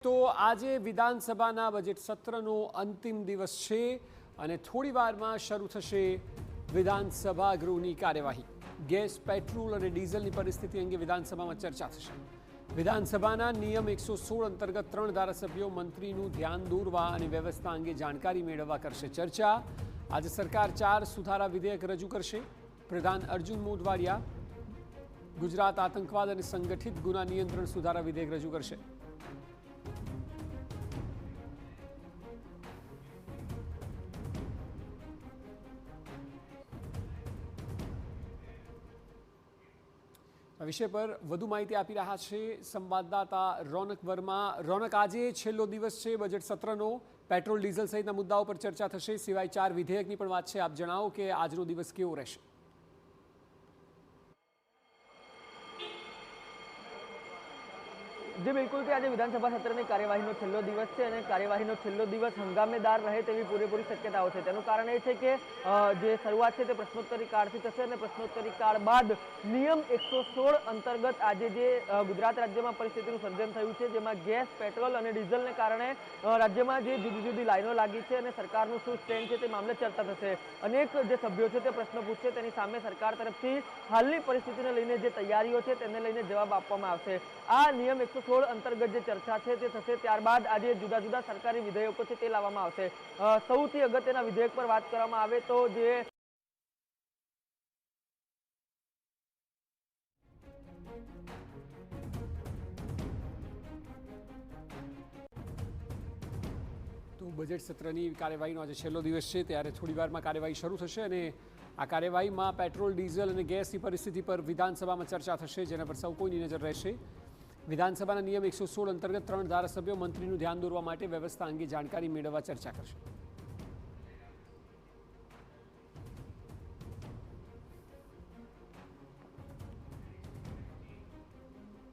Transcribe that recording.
તો આજે વિધાનસભાના બજેટ સત્રનો અંતિમ દિવસ છે અને થોડી વારમાં શરૂ થશે વિધાનસભા ગૃહની કાર્યવાહી। ગેસ, પેટ્રોલ અને ડીઝલની પરિસ્થિતિ અંગે વિધાનસભામાં ચર્ચા થશે। વિધાનસભાના નિયમ 116 અંતર્ગત 3 ધારાસભ્યો મંત્રીનું ધ્યાન દોરવા અને વ્યવસ્થા અંગે જાણકારી મેળવવા કરશે ચર્ચા। આજે સરકાર 4 સુધારા વિધેયક રજૂ કરશે। પ્રધાન અર્જુન મોઢવાડિયા ગુજરાત આતંકવાદ અને સંગઠિત ગુના નિયંત્રણ સુધારા વિધેયક રજૂ કરશે। આ વિષય પર વધુ માહિતી આપી રહ્યા છે સંવાદદાતા રોનક વર્મા। રોનક, આજે છેલ્લો દિવસ છે બજેટ સત્રનો। પેટ્રોલ, ડીઝલ સહિતના મુદ્દાઓ પર ચર્ચા થશે, સિવાય 4 વિધેયકની પણ વાત છે। આપ જણાવો કે આજનો દિવસ કેવો રહેશે? जी बिल्कुल कि आज विधानसभा सत्र की कार्यवाही छेल्लो दिवस है और कार्यवाही छेल्लो दिवस हंगामेदार रहे तेवी पूरेपूरी शक्यताओं है। तेनु कारण ए छे के जे शरूआत है प्रश्नोत्तरी काळथी थशे अने प्रश्नोत्तरी काळ बाद नियम 116 अंतर्गत आज जे गुजरात राज्य में परिस्थितिनुं सर्जन थयुं छे, जेमां गैस, पेट्रोल और डीजल ने कारणे राज्य में जे जुदी जुदी लाइनो लागी है और सरकारनुं शुं स्टेन्ड छे ते मामले चर्चा थशे। अनेक जे सभ्यो छे ते प्रश्न पूछशे, तेनी सामे सरकार तरफथी हालनी परिस्थितिने लईने जे तैयारीओ छे तेने लईने जवाब आपवामां आवशे। आ नियम 116 अंतर्गत जो चर्चा है थशे, त्यारबाद आज जुदा जुदा सरकारी विधेयकों है ते लाववामां आवशे। सौथी अगत्यना विधेयक पर बात करवामां आवे तो जे તો બજેટ સત્રની કાર્યવાહીનો આજે છેલ્લો દિવસ છે, ત્યારે થોડી વારમાં કાર્યવાહી શરૂ થશે અને આ કાર્યવાહીમાં પેટ્રોલ, ડીઝલ અને ગેસની પરિસ્થિતિ પર વિધાનસભામાં ચર્ચા થશે, જેના પર સૌ કોઈની નજર રહેશે। વિધાનસભાના નિયમ 116 અંતર્ગત 3 ધારાસભ્યો મંત્રીનું ધ્યાન દોરવા માટે વ્યવસ્થા અંગે જાણકારી મેળવવા ચર્ચા કરશે।